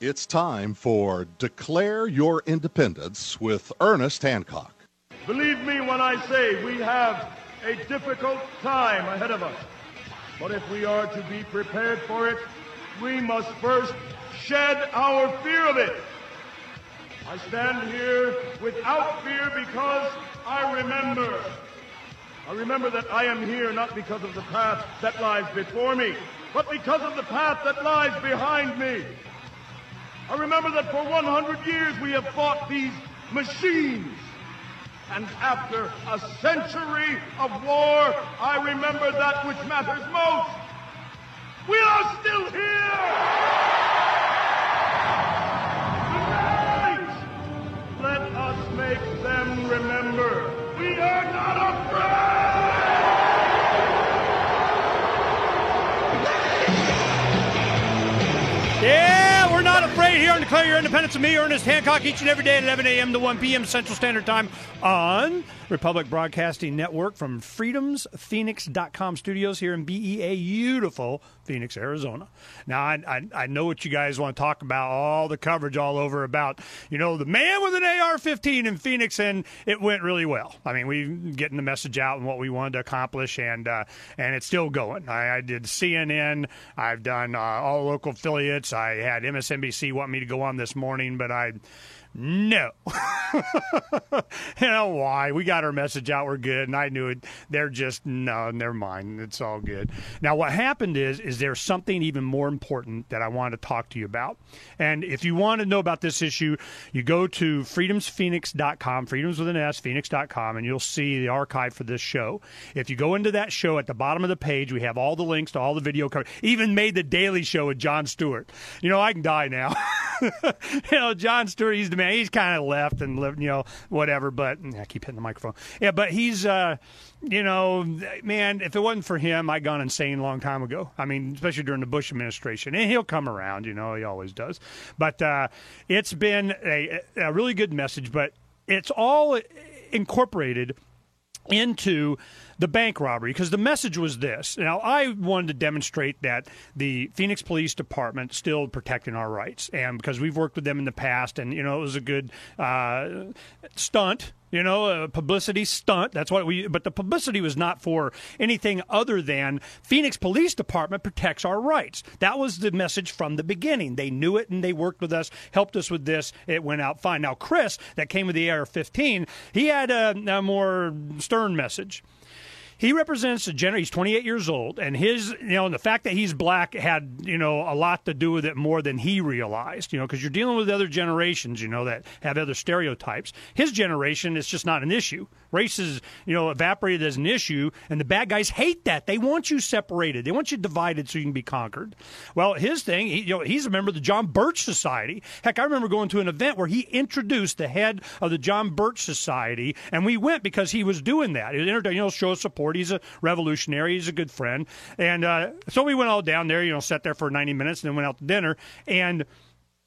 It's time for Declare Your Independence with Ernest Hancock. Believe me when I say we have a difficult time ahead of us. But if we are to be prepared for it, we must first shed our fear of it. I stand here without fear because I remember that I am here not because of the path that lies before me, but because of the path that lies behind me. I remember that for 100 years we have fought these machines. And after a century of war, I remember that which matters most. We are still here! Tonight, let us make them remember we are not afraid! Yeah, we're not afraid here on Declare Your Independence with me, Ernest Hancock, each and every day at 11 a.m. to 1 p.m. Central Standard Time on Republic Broadcasting Network from freedomsphoenix.com studios here in beautiful Phoenix, Arizona. Now, I know what you guys want to talk about, all the coverage all over about, you know, the man with an AR-15 in Phoenix, and it went really well. I mean, we're getting the message out and what we wanted to accomplish, and it's still going. I did CNN. I've done all local affiliates. I had MSNBC want me to go on this morning, but no. You know why? We got our message out. We're good. And I knew it. They're just, no, never mind. It's all good. Now, what happened is there's something even more important that I want to talk to you about. And if you want to know about this issue, you go to freedomsphoenix.com, freedoms with an S, phoenix.com, and you'll see the archive for this show. If you go into that show, at the bottom of the page, we have all the links to all the video coverage. Even made the Daily Show with Jon Stewart. You know, I can die now. You know, Jon Stewart, he's the man. He's kind of left and lived, you know, whatever. But I keep hitting the microphone. Yeah, but he's, you know, man, if it wasn't for him, I'd gone insane a long time ago. I mean, especially during the Bush administration. And he'll come around, you know, he always does. But it's been a really good message, but it's all incorporated into the bank robbery, because the message was this. Now, I wanted to demonstrate that the Phoenix Police Department still protecting our rights, and because we've worked with them in the past, and, you know, it was a good stunt, you know, a publicity stunt. That's what but the publicity was not for anything other than Phoenix Police Department protects our rights. That was the message from the beginning. They knew it, and they worked with us, helped us with this. It went out fine. Now, Chris, that came with the AR-15, he had a more stern message. He represents a generation. He's 28 years old, and his, you know, and the fact that he's black had, you know, a lot to do with it more than he realized, you know, because you're dealing with other generations, you know, that have other stereotypes. His generation, it's just not an issue. Race is, you know, evaporated as an issue, and the bad guys hate that. They want you separated. They want you divided so you can be conquered. Well, his thing, you know, he's a member of the John Birch Society. Heck, I remember going to an event where he introduced the head of the John Birch Society, and we went because he was doing that. He was, you know, show support. He's a revolutionary. He's a good friend. And so we went all down there, you know, sat there for 90 minutes and then went out to dinner. And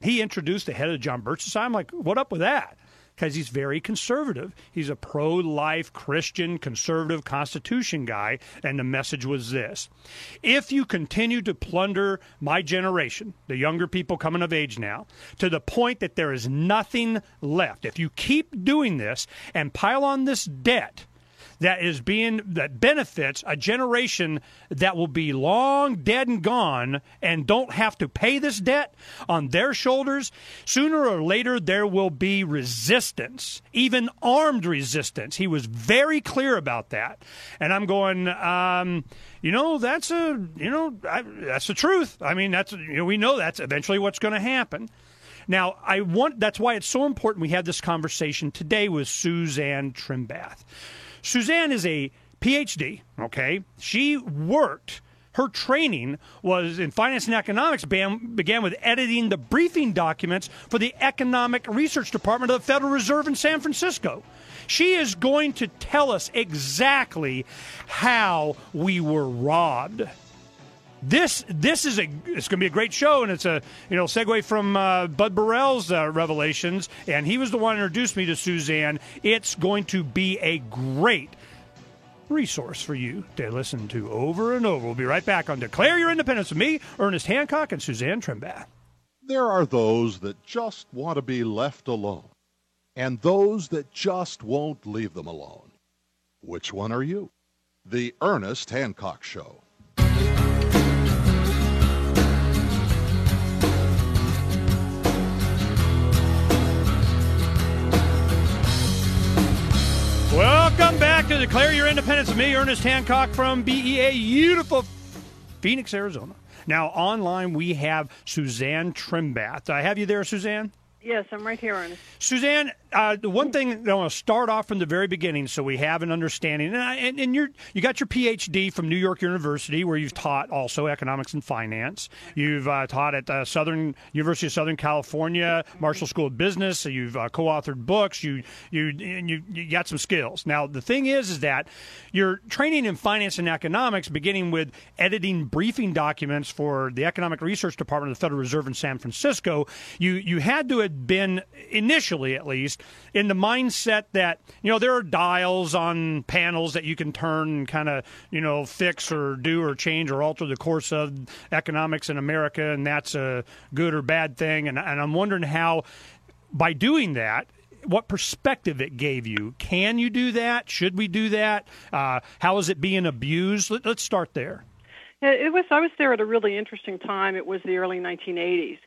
he introduced the head of the John Birch Society. I'm like, what up with that? Because he's very conservative. He's a pro-life Christian conservative Constitution guy, and the message was this. If you continue to plunder my generation, the younger people coming of age now, to the point that there is nothing left, if you keep doing this and pile on this debt that benefits a generation that will be long dead and gone and don't have to pay this debt on their shoulders, sooner or later there will be resistance, even armed resistance. He was very clear about that. And I'm going, you know, that's the truth. I mean, that's, you know, we know that's eventually what's going to happen. Now, that's why it's so important we had this conversation today with Suzanne Trimbath. Suzanne is a PhD, okay? She worked, her training was in finance and economics, began with editing the briefing documents for the Economic Research Department of the Federal Reserve in San Francisco. She is going to tell us exactly how we were robbed. It's going to be a great show, and it's a, you know, segue from Bud Burrell's revelations, and he was the one who introduced me to Suzanne. It's going to be a great resource for you to listen to over and over. We'll be right back on Declare Your Independence with me, Ernest Hancock, and Suzanne Trimbath. There are those that just want to be left alone, and those that just won't leave them alone. Which one are you? The Ernest Hancock Show. Welcome back to Declare Your Independence with me, Ernest Hancock from BEA, beautiful Phoenix, Arizona. Now, online we have Suzanne Trimbath. I have you there, Suzanne? Yes, I'm right here, Ernest. Suzanne, the one thing I want to start off from the very beginning so we have an understanding, and you got your PhD from New York University where you've taught also economics and finance. You've taught at University of Southern California, Marshall School of Business. So you've co-authored books. You got some skills. Now, the thing is that your training in finance and economics, beginning with editing briefing documents for the Economic Research Department of the Federal Reserve in San Francisco, you had to have been, initially at least, in the mindset that, there are dials on panels that you can turn and kind of, fix or do or change or alter the course of economics in America, and that's a good or bad thing. And I'm wondering how, by doing that, what perspective it gave you. Can you do that? Should we do that? How is it being abused? Let's start there. Yeah, I was there at a really interesting time. It was the early 1980s.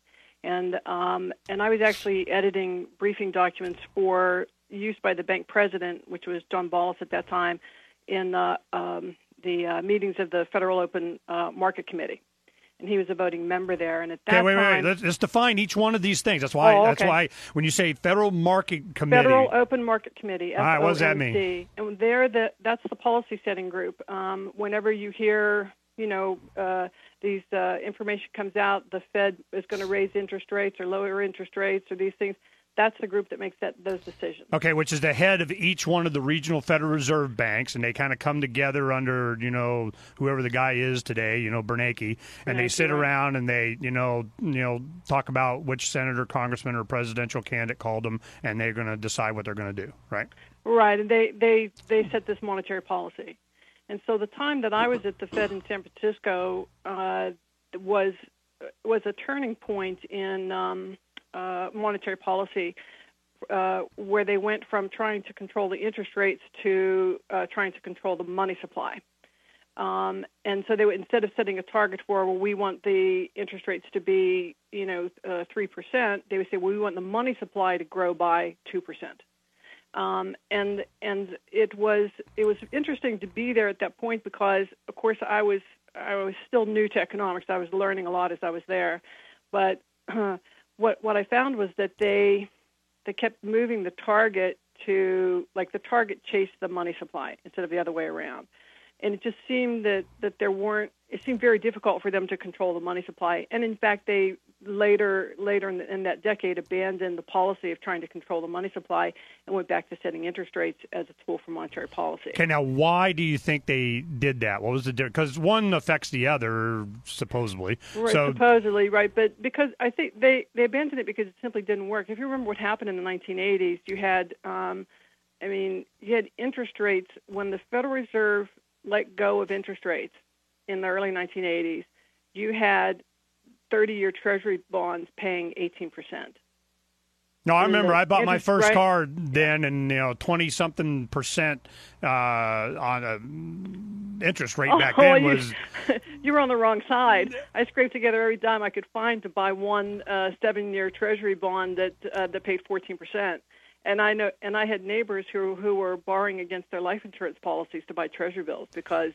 And I was actually editing briefing documents for use by the bank president, which was John Ballas at that time, in the meetings of the Federal Open Market Committee. And he was a voting member there. And at that time... Let's define each one of these things. That's why when you say Federal Market Committee... Federal Open Market Committee, FOMC. All right, what does that mean? And that's the policy setting group. Whenever you hear... these information comes out, the Fed is going to raise interest rates or lower interest rates or these things. That's the group that makes those decisions. Okay, which is the head of each one of the regional Federal Reserve banks, and they kind of come together under, whoever the guy is today, Bernanke, and they sit around and they, talk about which senator, congressman, or presidential candidate called them, and they're going to decide what they're going to do, right? Right, and they set this monetary policy. And so the time that I was at the Fed in San Francisco was a turning point in monetary policy, where they went from trying to control the interest rates to trying to control the money supply. And so they would, instead of setting a target for, we want the interest rates to be 3%, they would say, we want the money supply to grow by 2%. And it was interesting to be there at that point because, of course, I was still new to economics. I was learning a lot as I was there, but what I found was that they kept moving the target to, like, the target chased the money supply instead of the other way around, and it just seemed that it seemed very difficult for them to control the money supply, and in fact they later in that decade abandoned the policy of trying to control the money supply and went back to setting interest rates as a tool for monetary policy. Okay, now why do you think they did that? What was the difference? Because one affects the other, supposedly. Right, supposedly, right. But because I think they abandoned it because it simply didn't work. If you remember what happened in the 1980s, you had, you had interest rates when the Federal Reserve let go of interest rates in the early 1980s. You had 30-year Treasury bonds paying 18%. No, I remember I bought my first car then, and 20-something percent on a interest rate back then was. You were on the wrong side. I scraped together every dime I could find to buy one 7-year Treasury bond that paid 14%. And I had neighbors who were borrowing against their life insurance policies to buy Treasury bills because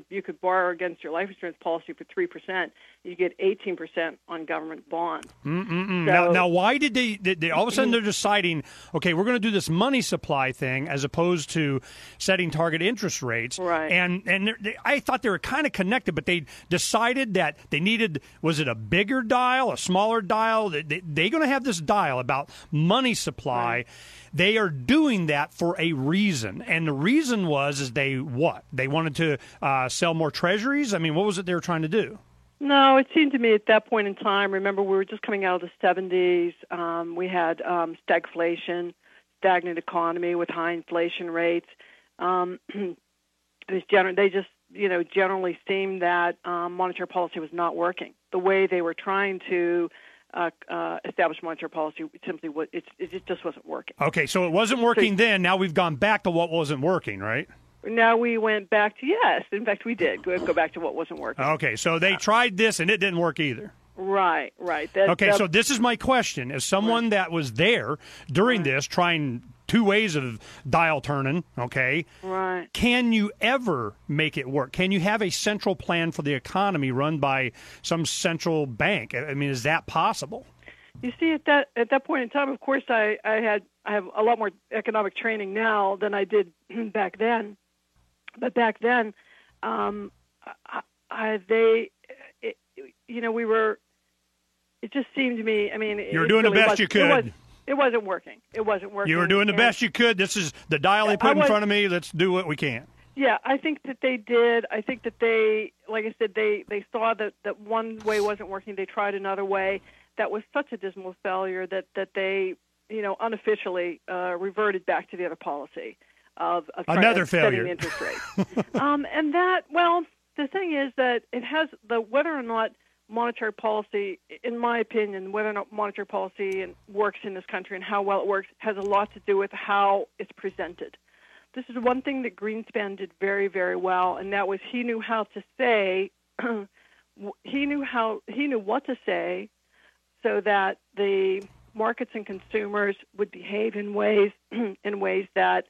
you could borrow against your life insurance policy for 3%. You get 18% on government bonds. So, now, why did they all of a sudden they're deciding, okay, we're going to do this money supply thing as opposed to setting target interest rates? Right. And I thought they were kind of connected, but they decided that they needed, was it a bigger dial, a smaller dial? They're going to have this dial about money supply. Right. They are doing that for a reason, and the reason was they wanted to sell more treasuries? I mean, what was it they were trying to do? No, it seemed to me at that point in time, remember, we were just coming out of the 70s. We had stagflation, stagnant economy with high inflation rates. They just, generally seemed that monetary policy was not working. The way they were trying to established monetary policy simply it just wasn't working. Okay, so it wasn't working then. Now we've gone back to what wasn't working, right? Now we went back to, yes. In fact, we did go back to what wasn't working. Okay, so they tried this and it didn't work either. Right. So this is my question. As someone that was there during this, trying two ways of dial turning, okay? Right. Can you ever make it work? Can you have a central plan for the economy run by some central bank? I mean, is that possible? You see, at that point in time, of course, I have a lot more economic training now than I did back then. But back then, we were. It just seemed to me. I mean, you were doing the best you could. It wasn't working. It wasn't working. You were doing the best you could. This is the dial they put in front of me. Let's do what we can. Yeah, I think that they did. I think that they, like I said, they saw that one way wasn't working. They tried another way. That was such a dismal failure that they, unofficially reverted back to the other policy of another failure. Setting interest rates. And that, well, the thing is that it has whether or not monetary policy, in my opinion, whether or not monetary policy works in this country and how well it works has a lot to do with how it's presented. This is one thing that Greenspan did very, very well, and that was he knew how to say, he knew what to say, so that the markets and consumers would behave in ways that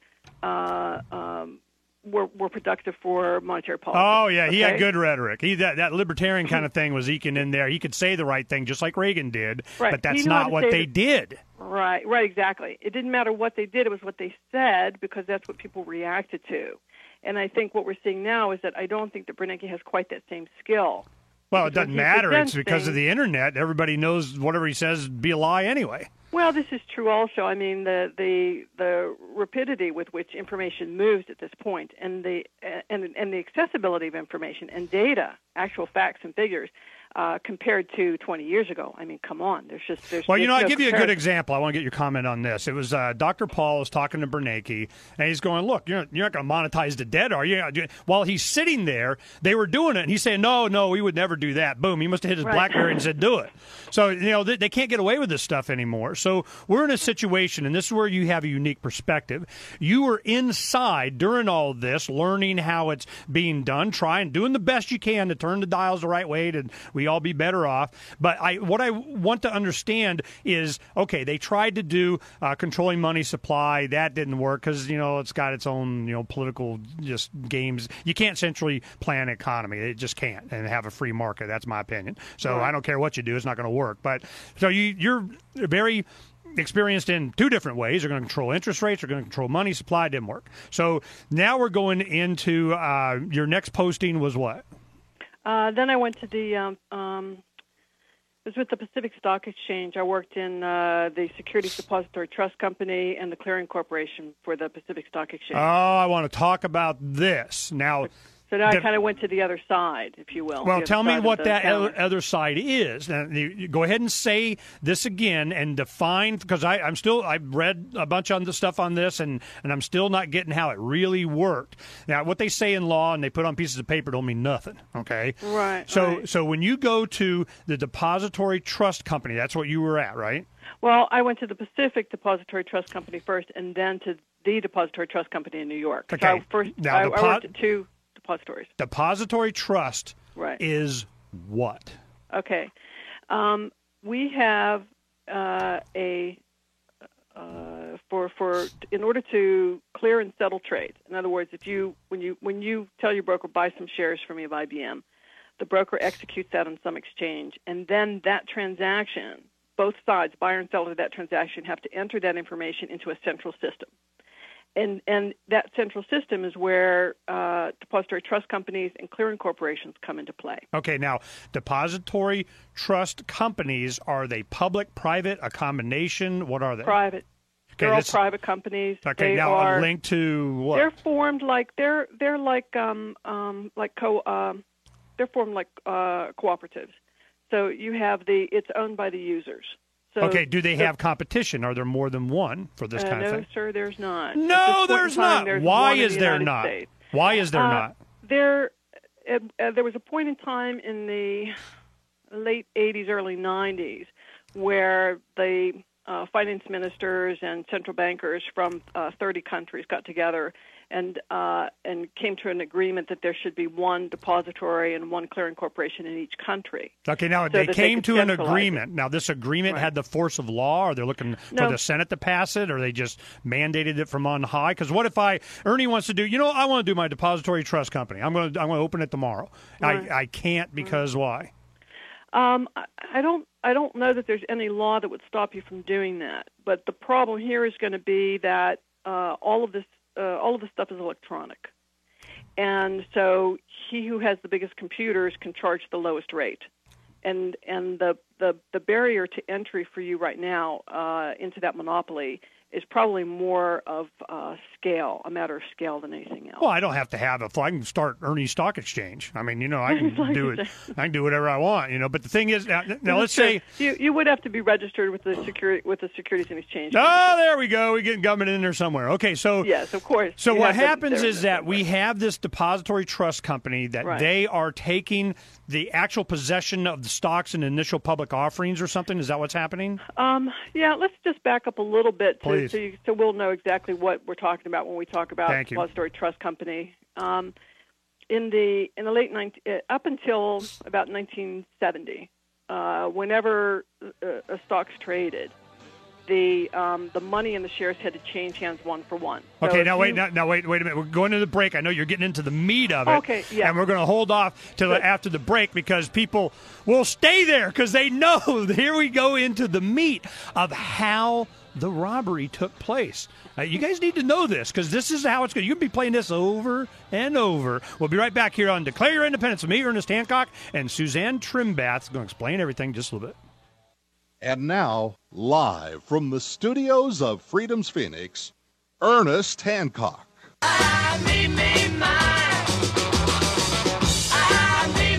were productive for monetary policy. Oh, yeah, he had good rhetoric. That libertarian kind of thing was eking in there. He could say the right thing, just like Reagan did, right. But that's not what they did. Right, exactly. It didn't matter what they did. It was what they said, because that's what people reacted to. And I think what we're seeing now is that I don't think that Bernanke has quite that same skill. Well, it doesn't matter. It's because of the Internet. Everybody knows whatever he says be a lie anyway. Well, this is true also. I mean, the rapidity with which information moves at this point, and the accessibility of information and data, actual facts and figures, compared to 20 years ago. I mean, come on. Well, I'll give you a good example. I want to get your comment on this. It was Dr. Paul was talking to Bernanke, and he's going, look, you're not going to monetize the debt, are you? While he's sitting there, they were doing it, and he's saying, no, we would never do that. Boom, he must have hit his BlackBerry and said, do it. So, they can't get away with this stuff anymore. So we're in a situation, and this is where you have a unique perspective. You were inside during all of this, learning how it's being done, doing the best you can to turn the dials the right way, to we all be better off. But what I want to understand is, okay, they tried to do controlling money supply. That didn't work because, it's got its own, political just games. You can't centrally plan an economy. It just can't, and have a free market. That's my opinion. So I don't care what you do. It's not going to work. But so you're very experienced in two different ways. You're going to control interest rates. You're going to control money supply. It didn't work. So now we're going into your next posting was what? Then I went to it was with the Pacific Stock Exchange. I worked in the Securities Depository Trust Company and the Clearing Corporation for the Pacific Stock Exchange. Oh, I want to talk about this. Now, So now I kind of went to the other side, if you will. Well, tell me what that other side is. Now, you go ahead and say this again and define, because I've read a bunch of the stuff on this, and I'm still not getting how it really worked. Now, what they say in law and they put on pieces of paper don't mean nothing, okay? Right. So when you go to the Depository Trust Company, that's what you were at, right? Well, I went to the Pacific Depository Trust Company first, and then to the Depository Trust Company in New York. Okay. So I worked at two depositories. Depository Trust is what? Okay. We have in order to clear and settle trades. In other words, when you tell your broker, buy some shares for me of IBM, the broker executes that on some exchange, and then that transaction, both sides, buyer and seller of that transaction, have to enter that information into a central system. And that central system is where depository trust companies and clearing corporations come into play. Okay, now, depository trust companies, are they public, private, a combination? What are they? Private. Okay, they're all private companies. Okay, they now are, a link to what? They're formed like cooperatives. So you have it's owned by the users. So, okay, do they have competition? Are there more than one for this kind of thing? No, sir, there's not. No, there's not. Why is there not? Why is there not? There was a point in time in the late 80s, early 90s where the finance ministers and central bankers from 30 countries got together and came to an agreement that there should be one depository and one clearing corporation in each country. Okay, now so they came to an centralize agreement. Now this agreement had the force of law, or they're looking for the Senate to pass it, or they just mandated it from on high? Because what if Ernie wants to do, I want to do my depository trust company. I'm going to open it tomorrow. Right. I can't because why? I don't know that there's any law that would stop you from doing that. But the problem here is going to be that all of this stuff is electronic, and so he who has the biggest computers can charge the lowest rate, and the barrier to entry for you right now into that monopoly is probably more of a matter of scale than anything else. Well, I don't have to have I can start Ernie Stock Exchange. I mean, I can do it. I can do whatever I want, But the thing is, now let's say you would have to be registered with the Securities and Exchange. Oh, there we go. We're getting government in there somewhere. Okay, so yes, of course. So what happens is that we have this depository trust company that they are taking the actual possession of the stocks in initial public offerings or something. Is that what's happening? Yeah. Let's just back up a little bit Please. so we'll know exactly what we're talking about when we talk about Thank you. depository trust company. In the late up until about 1970, whenever a stock's traded, the money and the shares had to change hands one for one. So okay, now wait a minute. We're going to the break. I know you're getting into the meat of it. Okay, yeah. And we're going to hold off till after the break because people will stay there because they know. Here we go into the meat of how the robbery took place. You guys need to know this because this is how it's going. You'll be playing this over and over. We'll be right back here on Declare Your Independence with me, Ernest Hancock, and Suzanne Trimbath is going to explain everything just a little bit. And now, live from the studios of Freedom's Phoenix, Ernest Hancock. I need me mine. I need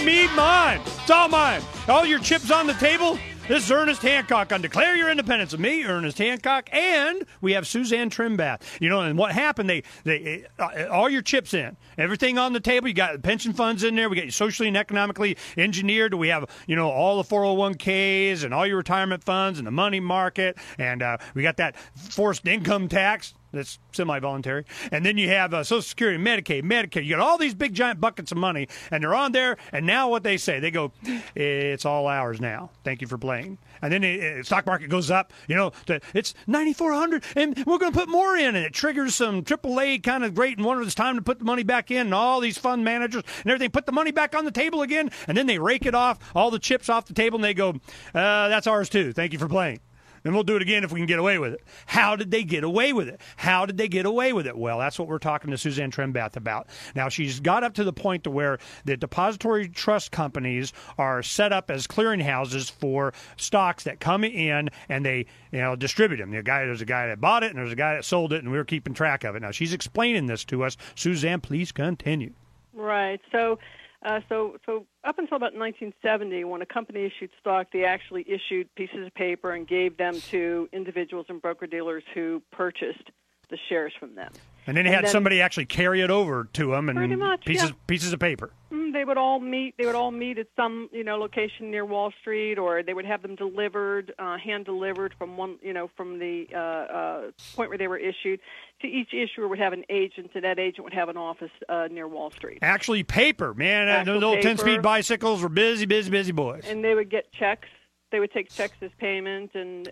me mine. Mine. It's all mine. All your chips on the table. This is Ernest Hancock on Declare Your Independence with me, Ernest Hancock, and we have Suzanne Trimbath. And what happened, they all your chips in, everything on the table. You got pension funds in there. We got you socially and economically engineered. We have, all the 401ks and all your retirement funds and the money market, and we got that forced income tax. That's semi-voluntary. And then you have Social Security, Medicaid, Medicare. You got all these big, giant buckets of money, and they're on there. And now what they say, they go, it's all ours now. Thank you for playing. And then the stock market goes up, it's 9,400, and we're going to put more in. And it triggers some AAA kind of great, and it's time to put the money back in. And all these fund managers and everything put the money back on the table again. And then they rake it off, all the chips off the table, and they go, that's ours too. Thank you for playing. And we'll do it again if we can get away with it. How did they get away with it? How did they get away with it? Well, that's what we're talking to Suzanne Trimbath about. Now, she's got up to the point to where the depository trust companies are set up as clearinghouses for stocks that come in and they, distribute them. There's a guy that bought it and there's a guy that sold it, and we're keeping track of it. Now, she's explaining this to us. Suzanne, please continue. Right. So up until about 1970, when a company issued stock, they actually issued pieces of paper and gave them to individuals and broker-dealers who purchased the shares from them. And then they had somebody actually carry it over to them, and pretty much, pieces of paper. They would all meet. They would all meet at some, location near Wall Street, or they would have them delivered, hand delivered from one, from the point where they were issued. To each issuer would have an agent, and that agent would have an office near Wall Street. Actually, paper, man. Those little 10-speed bicycles were busy boys. And they would get checks. They would take checks as payment, and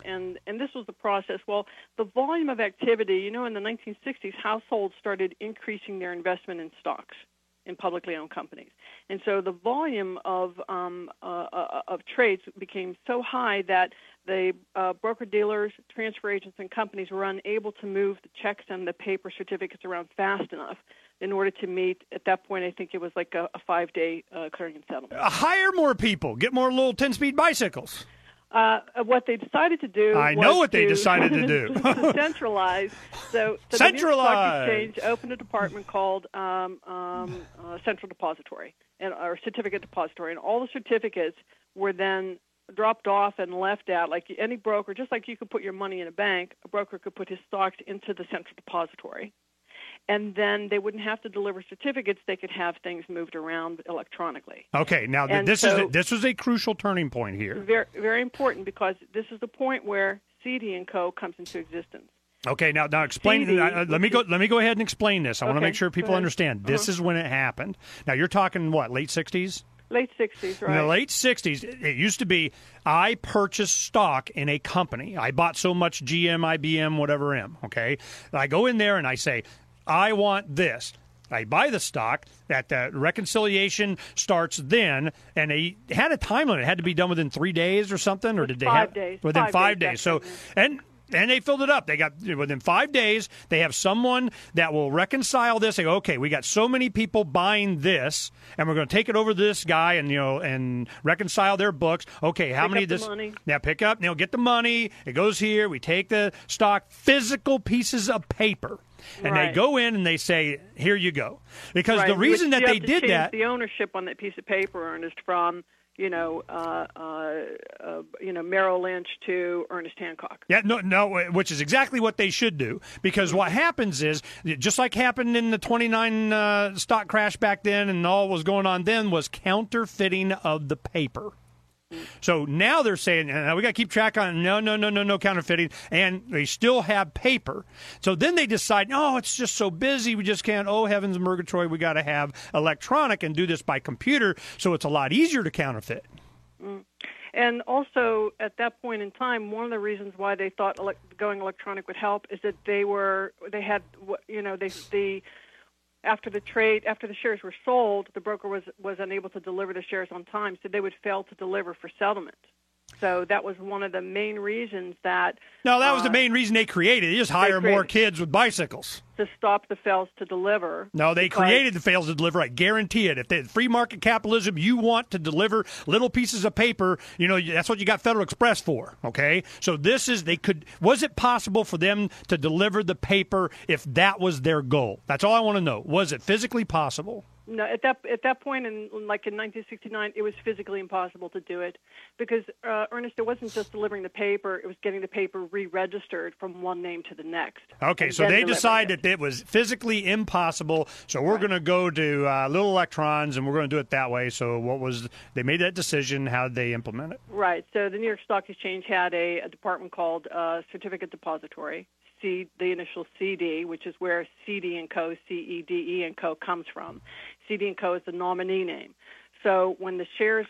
this was the process. Well, the volume of activity, in the 1960s, households started increasing their investment in stocks in publicly owned companies. And so the volume of trades became so high that the broker-dealers, transfer agents, and companies were unable to move the checks and the paper certificates around fast enough in order to meet, at that point, I think it was like a 5-day clearing and settlement. Hire more people. Get more little 10-speed bicycles. What they decided to do I know what they decided to do. Centralize. So the New York Stock Exchange opened a department called Central Depository, or Certificate Depository, and all the certificates were then dropped off and left out. Like any broker, just like you could put your money in a bank, a broker could put his stocks into the Central Depository. and then they wouldn't have to deliver certificates. They could have things moved around electronically. Okay, now this was a crucial turning point here. Very, very important, because this is the point where CD & Co. comes into existence. Okay, now explain. Let me go ahead and explain this. I want to make sure people understand. This is when it happened. Now you're talking what, late 60s? Late 60s, right? In the late 60s, it used to be I purchased stock in a company. I bought so much GM, IBM, whatever M. Okay, I go in there and I say, I want this. I buy the stock. That reconciliation starts then, and they had a time limit. It had to be done within 3 days or something, or did they 5 days? Within 5 days. So and they filled it up. They got within 5 days. They have someone that will reconcile this. They go, okay, we got so many people buying this, and we're going to take it over to this guy and reconcile their books. Okay, how many of this? Money. Now pick up. Now get the money. It goes here. We take the stock, physical pieces of paper. And they go in and they say, "Here you go." Because the reason that they did that, the ownership on that piece of paper, Ernest, from Merrill Lynch to Ernest Hancock. Yeah, no, which is exactly what they should do. Because what happens is, just like happened in the 29 stock crash back then, and all was going on then, was counterfeiting of the paper. So now they're saying, we got to keep track on no counterfeiting, and they still have paper. So then they decide, no, it's just so busy, we just can't. Oh, heavens, Murgatroyd, we got to have electronic and do this by computer, so it's a lot easier to counterfeit. And also, at that point in time, one of the reasons why they thought going electronic would help is that after the shares were sold, the broker was unable to deliver the shares on time, so they would fail to deliver for settlement. So that was one of the main reasons that... No, that was the main reason they created it. They just hire more kids with bicycles. To stop the fails to deliver. No, they created the fails to deliver. I guarantee it. If they free market capitalism, you want to deliver little pieces of paper, that's what you got Federal Express for, okay? So was it possible for them to deliver the paper if that was their goal? That's all I want to know. Was it physically possible? No, at that point in 1969, it was physically impossible to do it because, Ernest, it wasn't just delivering the paper; it was getting the paper re-registered from one name to the next. Okay, so they decided that it was physically impossible. So we're going to go to little electrons, and we're going to do it that way. So they made that decision? How did they implement it? Right. So the New York Stock Exchange had a department called Certificate Depository. The initial CD, which is where CD & Co., CEDE & Co. comes from. CD & Co. is the nominee name. So when the shares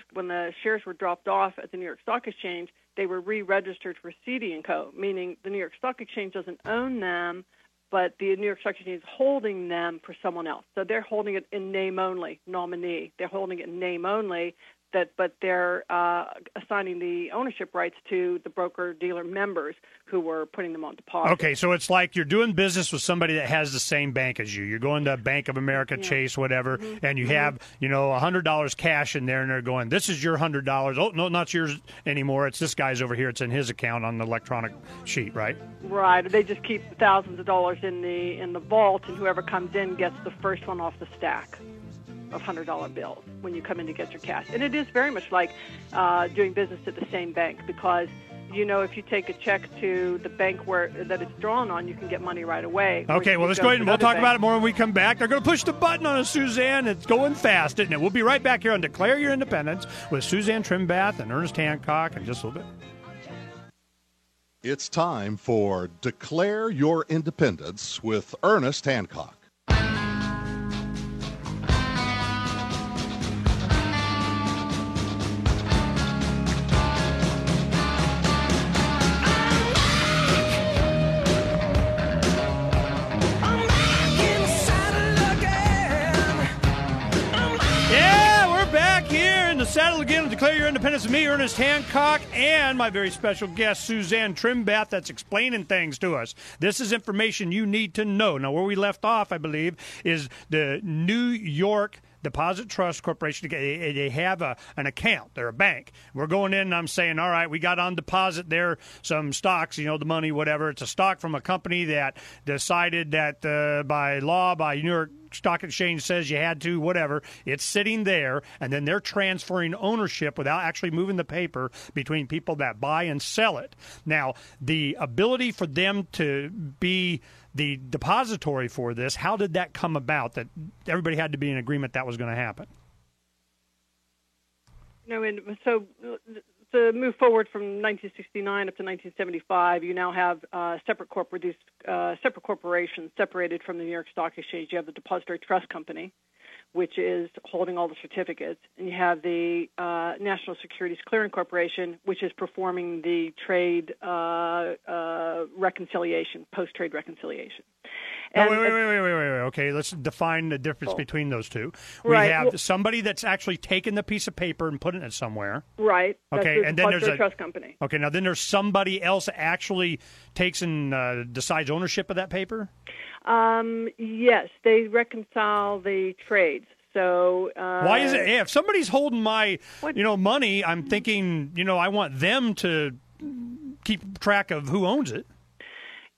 were dropped off at the New York Stock Exchange, they were re-registered for CD & Co., meaning the New York Stock Exchange doesn't own them, but the New York Stock Exchange is holding them for someone else. So they're holding it in name only, nominee. They're holding it in name only, but they're assigning the ownership rights to the broker-dealer members who were putting them on deposit. Okay, so it's like you're doing business with somebody that has the same bank as you. You're going to Bank of America, Chase, whatever, and you have, $100 cash in there, and they're going, this is your $100. Oh, no, not yours anymore. It's this guy's over here. It's in his account on the electronic sheet, right? Right. They just keep thousands of dollars in the vault, and whoever comes in gets the first one off the stack of $100 bills when you come in to get your cash. And it is very much like doing business at the same bank because, if you take a check to the bank that it's drawn on, you can get money right away. Okay, well, let's go ahead and we'll talk about it more when we come back. They're going to push the button on us, Suzanne. It's going fast, isn't it? We'll be right back here on Declare Your Independence with Suzanne Trimbath and Ernest Hancock in just a little bit. It's time for Declare Your Independence with Ernest Hancock. Saddle again to Declare Your Independence with me, Ernest Hancock, and my very special guest, Suzanne Trimbath, that's explaining things to us. This is information you need to know. Now, where we left off, I believe, is the New York Deposit Trust Corporation. They have an account. They're a bank. We're going in and I'm saying, all right, we got on deposit there some stocks, the money, whatever. It's a stock from a company that decided that by law, by New York stock exchange says you had to, whatever. It's sitting there, and then they're transferring ownership without actually moving the paper between people that buy and sell it. Now, the ability for them to be the depository for this, how did that come about, that everybody had to be in agreement that was going to happen? No, and so to move forward from 1969 up to 1975, you now have separate corporations separated from the New York Stock Exchange. You have the Depository Trust Company, which is holding all the certificates, and you have the National Securities Clearing Corporation, which is performing the trade reconciliation, post-trade reconciliation. And wait. Okay, let's define the difference between those two. We Right. have somebody that's actually taken the piece of paper and putting it somewhere. Right. Okay, That's the and then there's Depository a Trust Company. Okay, now then there's somebody else that actually takes and decides ownership of that paper. Yes, they reconcile the trades. So Why is it? If somebody's holding my, What? money, I'm thinking, I want them to keep track of who owns it.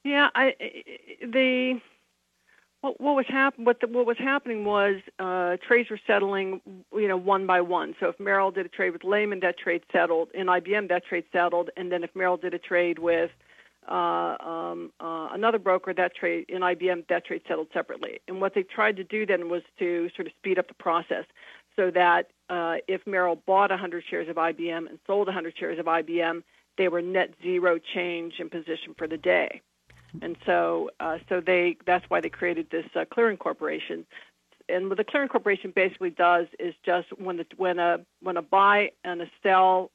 Yeah, what was happening was trades were settling, one by one. So if Merrill did a trade with Lehman, that trade settled. In IBM, that trade settled. And then if Merrill did a trade with another broker, that trade in IBM, that trade settled separately. And what they tried to do then was to sort of speed up the process, so that if Merrill bought 100 shares of IBM and sold 100 shares of IBM, they were net zero change in position for the day. And so that's why they created this clearing corporation. And what the clearing corporation basically does is just when a buy and a sell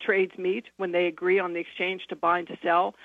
trades meet, when they agree on the exchange to buy and to sell,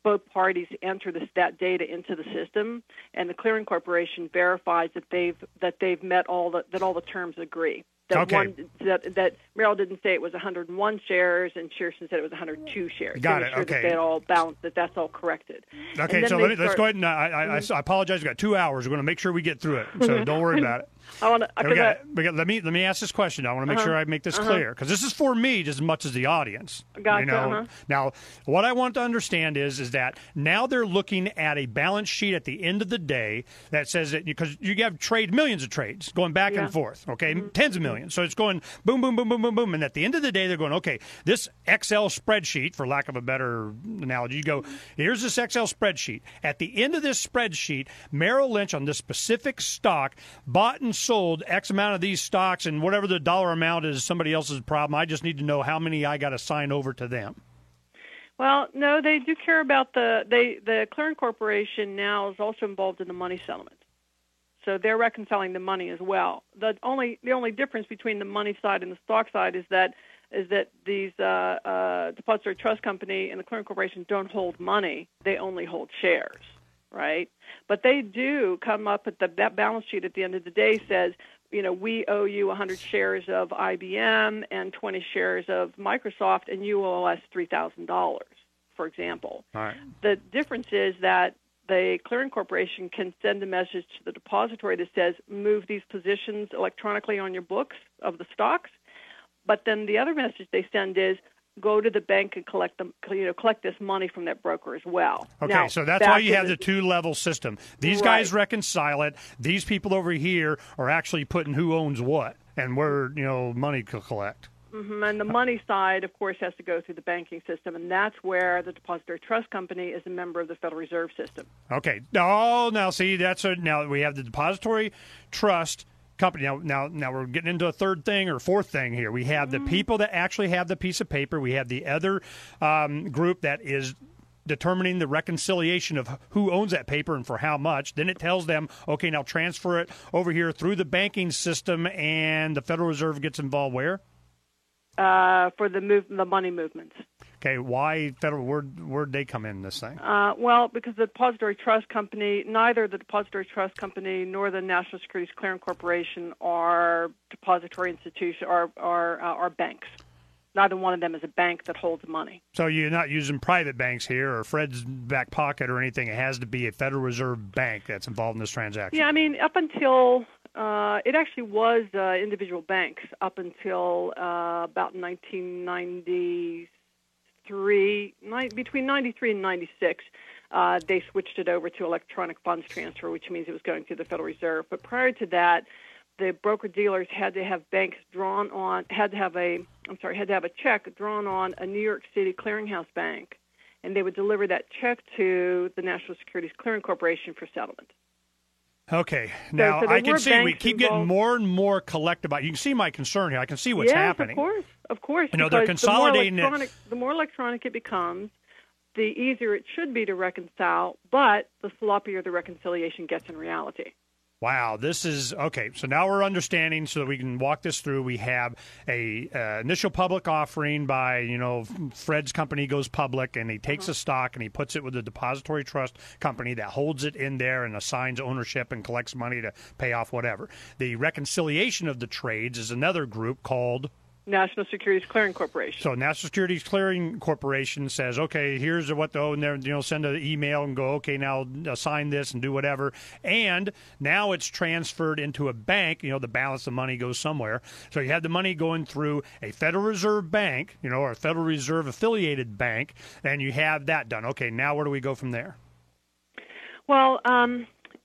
both parties enter that data into the system, and the clearing corporation verifies that they've met all the terms agree. That Merrill didn't say it was 101 shares, and Shearson said it was 102 shares. Got they it. Sure Okay. That they all balanced. That's all corrected. Okay, so let's go ahead and I apologize. We've got 2 hours. We're going to make sure we get through it, so don't worry about it. Let me ask this question. I want to make sure I make this clear, because this is for me just as much as the audience. Gotcha, Now, what I want to understand is that now they're looking at a balance sheet at the end of the day that says that, because you have millions of trades going back and forth, okay, tens of millions. So it's going boom, boom, boom, boom, boom, boom, and at the end of the day, they're going, okay, this Excel spreadsheet, for lack of a better analogy, you go, here's this Excel spreadsheet. At the end of this spreadsheet, Merrill Lynch on this specific stock bought and sold X amount of these stocks, and whatever the dollar amount is somebody else's problem. I just need to know how many I got to sign over to them. Well, no, they do care about the clearing corporation now is also involved in the money settlement. So they're reconciling the money as well. The only difference between the money side and the stock side is that these Depository Trust Company and the clearing corporation don't hold money; they only hold shares, right? But they do come up at that balance sheet at the end of the day says, we owe you 100 shares of IBM and 20 shares of Microsoft, and you owe us $3,000, for example. All right. The difference is that the clearing corporation can send a message to the depository that says, move these positions electronically on your books of the stocks. But then the other message they send is, go to the bank and collect this money from that broker as well. Okay, now, so that's why you have the two-level system. These guys reconcile it. These people over here are actually putting who owns what and where money to collect. Mm-hmm. And the money side, of course, has to go through the banking system, and that's where the Depository Trust Company is a member of the Federal Reserve System. Okay. Now see, now we have the Depository Trust Company. Now we're getting into a third thing or fourth thing here. We have the people that actually have the piece of paper. We have the other group that is determining the reconciliation of who owns that paper and for how much. Then it tells them, okay, now transfer it over here through the banking system, and the Federal Reserve gets involved where? For the money movements. Okay, why federal? Where'd they come in this thing? Well, because the Depository Trust Company, neither the Depository Trust Company nor the National Securities Clearing Corporation are depository institutions, are banks. Neither one of them is a bank that holds money. So you're not using private banks here or Fred's back pocket or anything. It has to be a Federal Reserve bank that's involved in this transaction. Yeah, I mean, up until it actually was individual banks up until about 1993, between 93 and 96. they switched it over to electronic funds transfer, which means it was going to the Federal Reserve. But prior to that, the broker-dealers had to have banks drawn on, had to have a check drawn on a New York City clearinghouse bank, and they would deliver that check to the National Securities Clearing Corporation for settlement. Okay. Now, so I can see we keep involved. Getting more and more collective. You can see my concern here. I can see what's happening. Yes, of course. You know, they're consolidating the more electronic it becomes, the easier it should be to reconcile, but the sloppier the reconciliation gets in reality. Wow, this is okay. So now we're understanding, so that we can walk this through. We have a initial public offering by, Fred's company goes public, and he takes a stock and he puts it with a depository trust company that holds it in there and assigns ownership and collects money to pay off whatever. The reconciliation of the trades is another group called National Securities Clearing Corporation. So National Securities Clearing Corporation says, okay, here's what the and they're, send an email and go, okay, now assign this and do whatever. And now it's transferred into a bank. The balance of money goes somewhere. So you have the money going through a Federal Reserve bank, or a Federal Reserve affiliated bank, and you have that done. Okay, now where do we go from there? Well,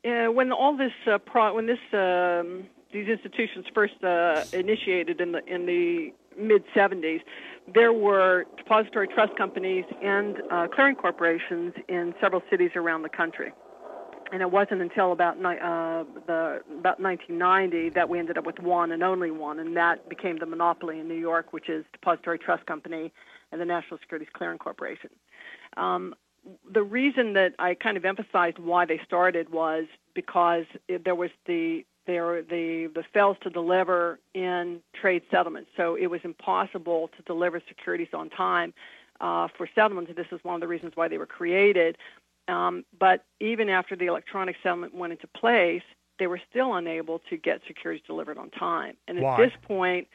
when all this, these institutions first initiated in the mid-'70s, there were depository trust companies and clearing corporations in several cities around the country. And it wasn't until about 1990 that we ended up with one and only one, and that became the monopoly in New York, which is Depository Trust Company and the National Securities Clearing Corporation. The reason that I kind of emphasized why they started was because there was the fails to deliver in trade settlements. So it was impossible to deliver securities on time for settlements. This is one of the reasons why they were created. But even after the electronic settlement went into place, they were still unable to get securities delivered on time. And at this point,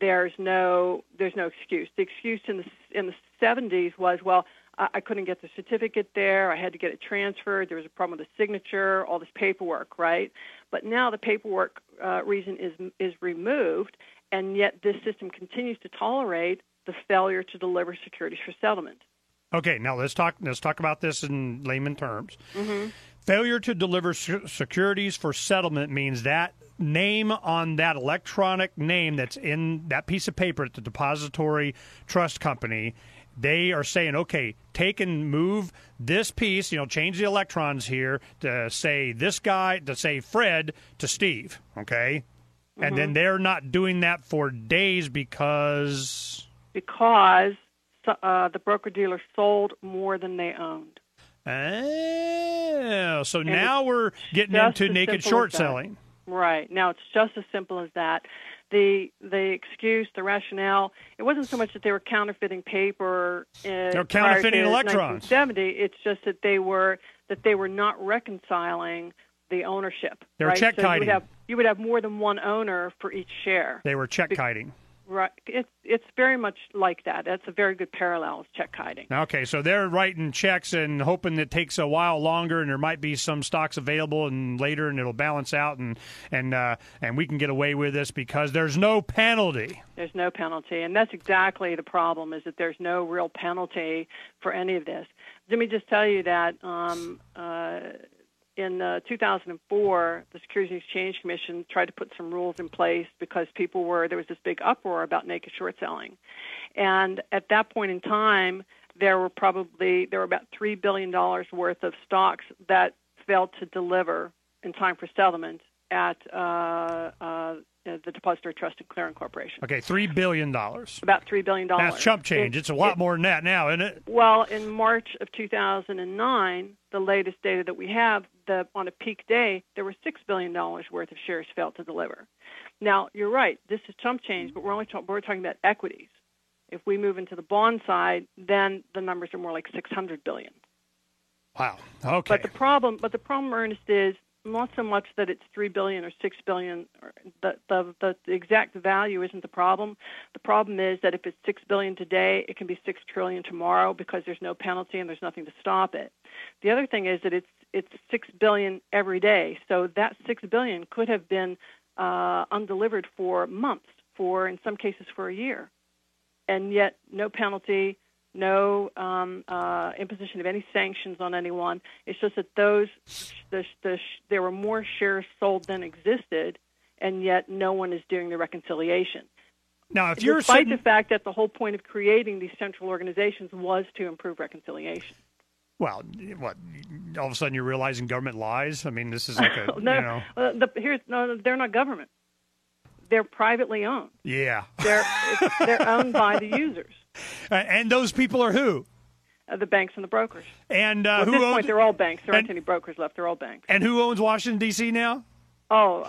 there's no excuse. The excuse in the 70s was, well, I couldn't get the certificate there. I had to get it transferred. There was a problem with the signature, all this paperwork, right? But now the paperwork reason is removed, and yet this system continues to tolerate the failure to deliver securities for settlement. Okay, now let's talk about this in layman terms. Mm-hmm. Failure to deliver securities for settlement means that name on that electronic name that's in that piece of paper at the depository trust company, they are saying, okay, take and move this piece, change the electrons here to say this guy, to say Fred to Steve, okay? Mm-hmm. And then they're not doing that for days because the broker-dealer sold more than they owned. Oh, so now we're getting into naked short selling. Right. Now it's just as simple as that. The excuse, the rationale, it wasn't so much that they were counterfeiting paper. They're counterfeiting electrons. 1970. It's just that they were not reconciling the ownership. They were check kiting. You would have more than one owner for each share. They were check kiting. Right. It's very much like that. That's a very good parallel with check kiting. Okay, so they're writing checks and hoping it takes a while longer, and there might be some stocks available and later, and it'll balance out, and we can get away with this because there's no penalty. There's no penalty, and that's exactly the problem, is that there's no real penalty for any of this. Let me just tell you that in 2004, the Securities and Exchange Commission tried to put some rules in place because there was this big uproar about naked short selling. And at that point in time, there were about $3 billion worth of stocks that failed to deliver in time for settlement at the Depository Trust and Clearing Corporation. Okay, $3 billion. About $3 billion. That's chump change. It's a lot more than that now, isn't it? Well, in March of 2009, the latest data that we have, on a peak day, there were $6 billion worth of shares failed to deliver. Now, you're right. This is chump change, but we're talking about equities. If we move into the bond side, then the numbers are more like $600 billion. Wow. Okay. But the problem, Ernest, is not so much that it's $3 billion or $6 billion. The exact value isn't the problem. The problem is that if it's $6 billion today, it can be $6 trillion tomorrow because there's no penalty and there's nothing to stop it. The other thing is that it's $6 billion every day. So that $6 billion could have been undelivered for months, in some cases for a year, and yet no penalty, no imposition of any sanctions on anyone. It's just that there were more shares sold than existed, and yet no one is doing the reconciliation. Now, if you're despite the fact that the whole point of creating these central organizations was to improve reconciliation. Well, what? All of a sudden, you're realizing government lies. I mean, this is like a no. They're not government. They're privately owned. Yeah, they're owned by the users. And those people are who? The banks and the brokers. And at this point, they're all banks. There aren't any brokers left. They're all banks. And who owns Washington, D.C. now? Oh,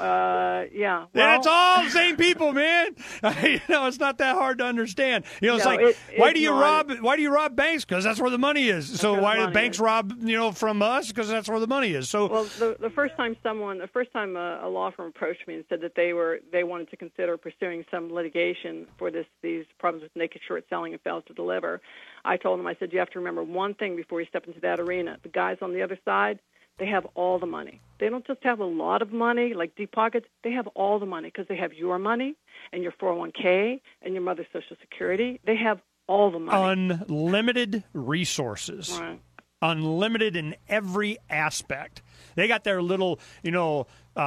yeah. Well, it's all the same people, man. It's not that hard to understand. It's no, like, why do you rob banks? Because that's where the money is. So why do banks rob, from us? Because that's where the money is. So well, the first time a law firm approached me and said that they wanted to consider pursuing some litigation for these problems with naked short selling and fails to deliver, I told them, I said, you have to remember one thing before you step into that arena. The guys on the other side, they have all the money. They don't just have a lot of money, like deep pockets. They have all the money because they have your money and your 401k and your mother's Social Security. They have all the money. Unlimited resources. Right. Unlimited in every aspect. They got their little,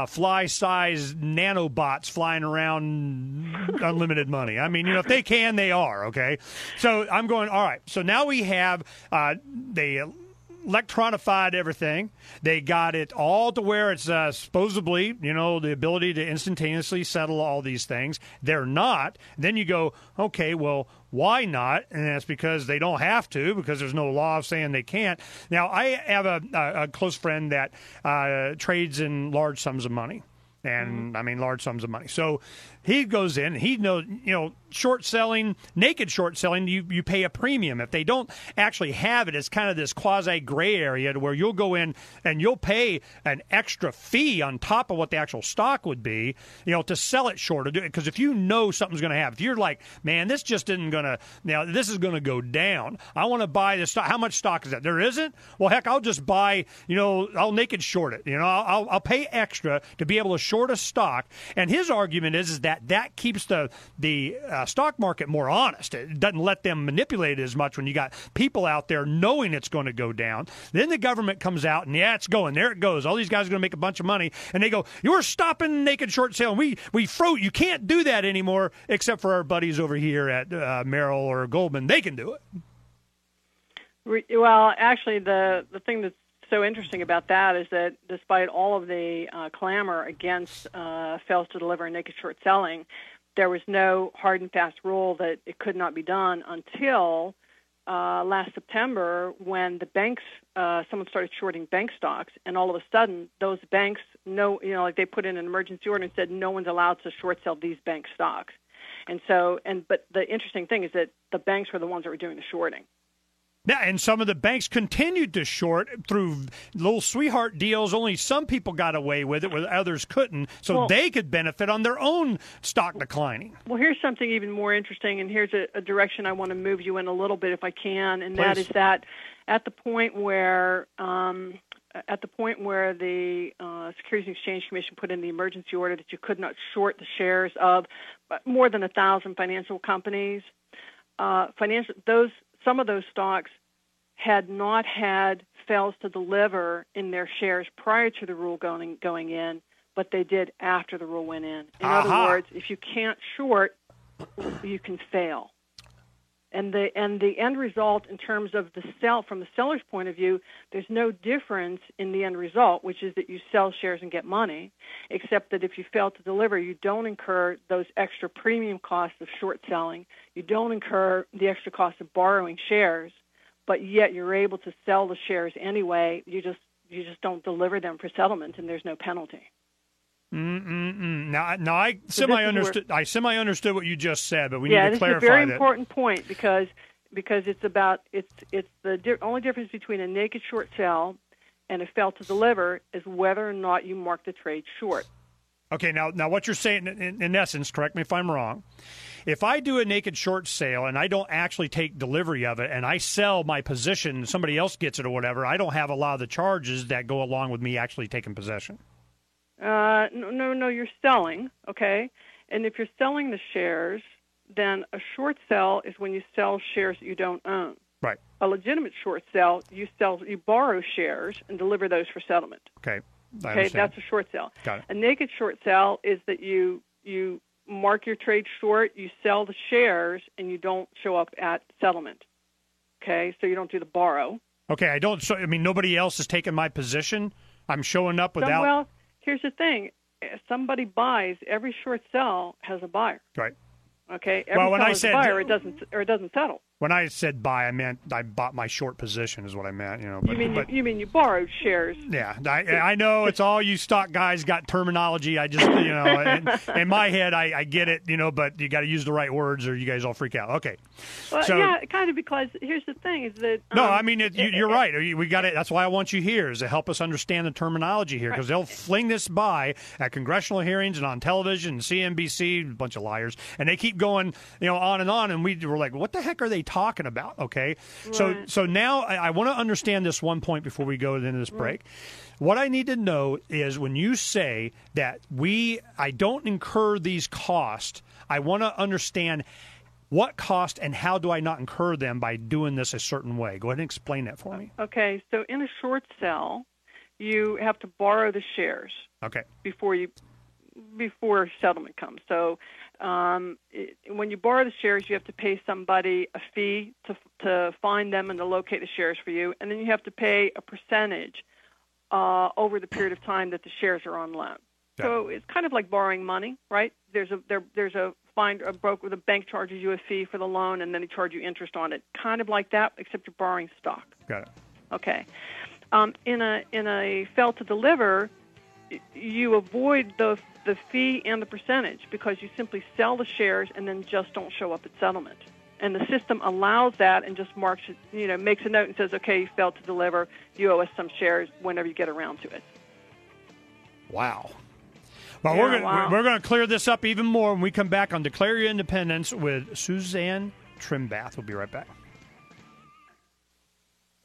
fly-sized nanobots flying around unlimited money. I mean, if they can, they are, okay? So I'm going, all right, so now we have they electronified everything. They got it all to where it's supposedly, the ability to instantaneously settle all these things. They're not. Then you go, okay, well, why not? And that's because they don't have to, because there's no law saying they can't. Now, I have a close friend that trades in large sums of money. And I mean, large sums of money. So he goes in, he knows, short selling, naked short selling, you pay a premium. If they don't actually have it, it's kind of this quasi gray area to where you'll go in and you'll pay an extra fee on top of what the actual stock would be, to sell it short. Because if you know something's going to happen, if you're like, man, this just isn't going to, this is going to go down. I want to buy this stock. How much stock is that? There isn't? Well, heck, I'll just buy, I'll naked short it. I'll pay extra to be able to short a stock. And his argument is that keeps the stock market more honest. It doesn't let them manipulate it as much when you got people out there knowing it's going to go down. Then the government comes out and it's going. There it goes. All these guys are going to make a bunch of money. And they go, you're stopping naked short sale. We froze. You can't do that anymore except for our buddies over here at Merrill or Goldman. They can do it. Well, actually, the thing that's so interesting about that is that despite all of the clamor against fails to deliver and naked short selling, there was no hard and fast rule that it could not be done until last September when the banks, someone started shorting bank stocks, and all of a sudden those banks, like they put in an emergency order and said no one's allowed to short sell these bank stocks. But the interesting thing is that the banks were the ones that were doing the shorting. Yeah, and some of the banks continued to short through little sweetheart deals. Only some people got away with it, where others couldn't, so they could benefit on their own stock declining. Well, here's something even more interesting, and here's a direction I want to move you in a little bit if I can, and that is that at the point where the Securities and Exchange Commission put in the emergency order that you could not short the shares of more than 1,000 financial companies, some of those stocks had not had fails to deliver in their shares prior to the rule going in, but they did after the rule went in. In other words, if you can't short, you can fail. And the end result in terms of from the seller's point of view, there's no difference in the end result, which is that you sell shares and get money, except that if you fail to deliver, you don't incur those extra premium costs of short selling. You don't incur the extra cost of borrowing shares, but yet you're able to sell the shares anyway. You just don't deliver them for settlement, and there's no penalty. Now I semi-understood what you just said, but we need to clarify that. Yeah, this is a very important point because it's the only difference between a naked short sell and a fail to deliver is whether or not you mark the trade short. Okay, now what you're saying, in essence, correct me if I'm wrong, if I do a naked short sale and I don't actually take delivery of it and I sell my position, somebody else gets it or whatever, I don't have a lot of the charges that go along with me actually taking possession. No, you're selling, okay? And if you're selling the shares, then a short sell is when you sell shares that you don't own. Right. A legitimate short sell, you borrow shares and deliver those for settlement. Okay. I Okay, understand. that's a short sell. Got it. A naked short sell is that you mark your trade short, you sell the shares, and you don't show up at settlement. Okay, so you don't do the borrow. Okay, I don't. So, I mean, nobody else is taking my position. I'm showing up without. Well, here's the thing: if somebody buys, every short sell has a buyer. Right. Okay. Every when sell I has said- a buyer, it doesn't settle. When I said buy, I meant I bought my short position, is what I meant. You know. You mean you borrowed shares? Yeah, I know it's all you stock guys got terminology. I just, in my head, I get it, but you got to use the right words or you guys all freak out. Okay. Well, So, yeah, kind of, because here's the thing: is that no, I mean you're right. We got it. That's why I want you here, is to help us understand the terminology here, because they'll fling this by at congressional hearings and on television, and CNBC, a bunch of liars, and they keep going, on, and we're like, what the heck are they talking about? Okay, Right. so now I want to understand this one point before we go into this break. What I need to know is when you say that I don't incur these costs, I want to understand what cost and how do I not incur them by doing this a certain way. Go ahead and explain that for me. Okay, so in a short sell, you have to borrow the shares Okay. before settlement comes. So when you borrow the shares, you have to pay somebody a fee to find them and to locate the shares for you, and then you have to pay a percentage over the period of time that the shares are on loan. Yeah. So it's kind of like borrowing money, right? There's a broker, the bank charges you a fee for the loan, and then they charge you interest on it. Kind of like that, except you're borrowing stock. Got it. Okay. In a fail to deliver, you avoid the fee and the percentage because you simply sell the shares and then just don't show up at settlement. And the system allows that and just marks it, makes a note and says, okay, you failed to deliver. You owe us some shares whenever you get around to it. Wow. Well, Yeah, we're going to clear this up even more when we come back on Declare Your Independence with Suzanne Trimbath. We'll be right back.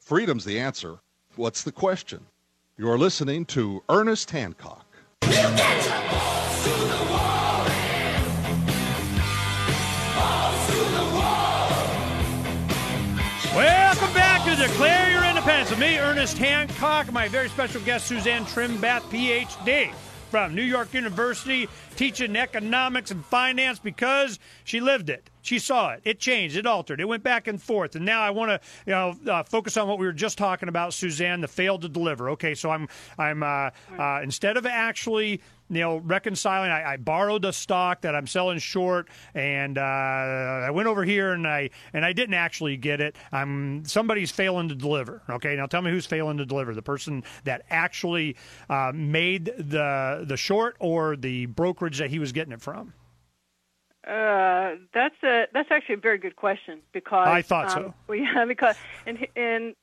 Freedom's the answer. What's the question? You're listening to Ernest Hancock. Welcome back to Declare Your Independence with me, Ernest Hancock, my very special guest, Suzanne Trimbath, Ph.D. from New York University, teaching economics and finance because she lived it. She saw it. It changed. It altered. It went back and forth. And now I want to, focus on what we were just talking about, Suzanne, the failed to deliver. Okay, so I'm instead of actually, reconciling, I borrowed a stock that I'm selling short, and I went over here and I didn't actually get it. Somebody's failing to deliver. Okay, now tell me who's failing to deliver: the person that actually made the short, or the brokerage that he was getting it from? That's actually a very good question, because I thought so. Well, yeah, because and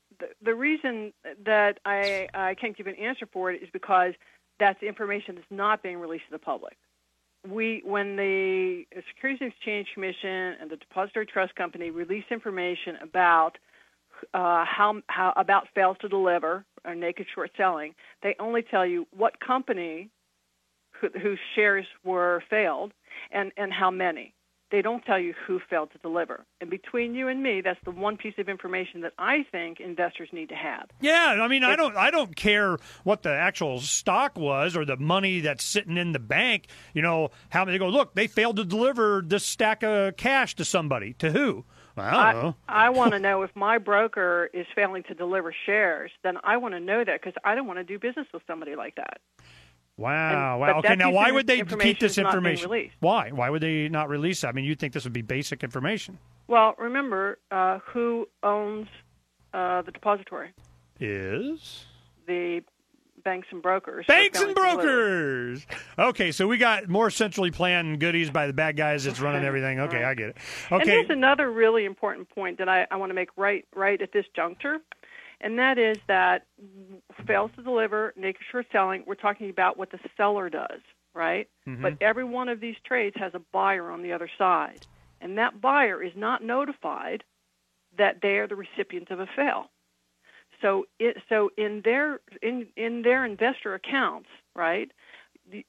the reason that I can't give an answer for it is because that's information that's not being released to the public. When the Securities and Exchange Commission and the Depository Trust Company release information about how about fails to deliver or naked short selling, they only tell you what company whose shares were failed and how many. They don't tell you who failed to deliver. And between you and me, that's the one piece of information that I think investors need to have. Yeah, I mean, I don't care what the actual stock was or the money that's sitting in the bank. How they go, look, they failed to deliver this stack of cash to somebody. To who? I don't know. I want to know if my broker is failing to deliver shares. Then I want to know that, because I don't want to do business with somebody like that. Wow. But Okay, that now piece why of would they information keep this is not being information? released. Why? Why would they not release it? I mean, you'd think this would be basic information. Well, remember, who owns the depository? Is The banks and brokers. banks and brokers. Okay, so we got more centrally planned goodies by the bad guys that's running everything. Okay, I get it. And Okay. there's another really important point that I want to make right at this juncture, and that is that fails to deliver, naked short selling, we're talking about what the seller does, right? Mm-hmm. But every one of these trades has a buyer on the other side, and that buyer is not notified that they are the recipient of a fail. So in their investor accounts, right,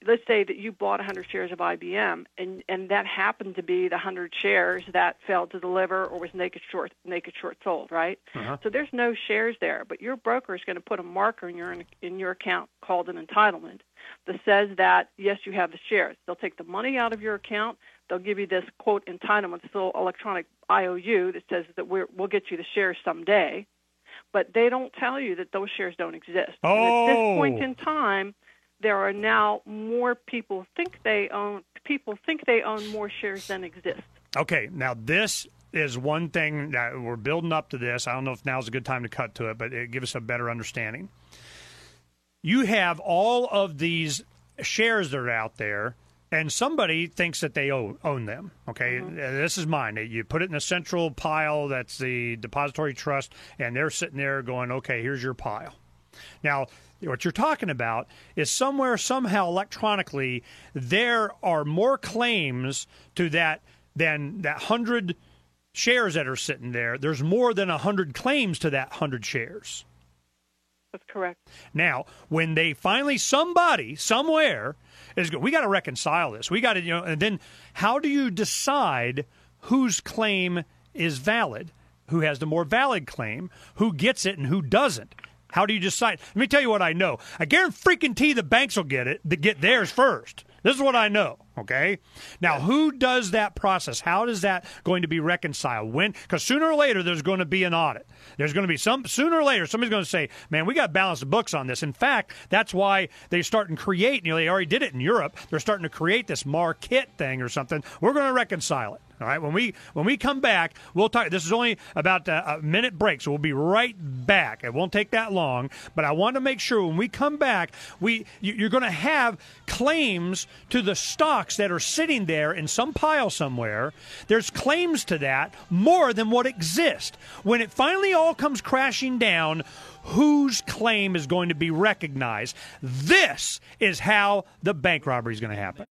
let's say that you bought 100 shares of IBM, and that happened to be the 100 shares that failed to deliver or was naked short sold, right? So there's no shares there, but your broker is going to put a marker in your account called an entitlement that says that, yes, you have the shares. They'll take the money out of your account. They'll give you this, quote, entitlement, this little electronic IOU that says that we'll get you the shares someday. But they don't tell you that those shares don't exist. Oh. And at this point in time, there are now more people think they own more shares than exist. Okay, now this is one thing that we're building up to this. I don't know if now's a good time to cut to it, but it gives us a better understanding. You have all of these shares that are out there, and somebody thinks that they own them, okay? This is mine. You put it in a central pile that's the depository trust, and they're sitting there going, okay, here's your pile. Now, what you're talking about is somewhere, somehow, electronically, there are more claims to that than that 100 shares that are sitting there. There's more than 100 claims to that 100 shares. That's correct. Now, when they finally, somebody, somewhere, we got to reconcile this. We got to, and then how do you decide whose claim is valid, who has the more valid claim, who gets it and who doesn't? How do you decide? Let me tell you what I know. I guarantee the banks will get theirs first. This is what I know, okay? Now, who does that process? How is that going to be reconciled? When? Because sooner or later, there's going to be an audit. There's going to be sooner or later, somebody's going to say, man, we got to balance the books on this. In fact, that's why they start and create, they already did it in Europe. They're starting to create this Marquette thing or something. We're going to reconcile it. All right, when we come back, we'll talk. This is only about a minute break, so we'll be right back. It won't take that long, but I want to make sure when we come back, you're going to have claims to the stocks that are sitting there in some pile somewhere. There's claims to that more than what exists. When it finally all comes crashing down, whose claim is going to be recognized? This is how the bank robbery is going to happen.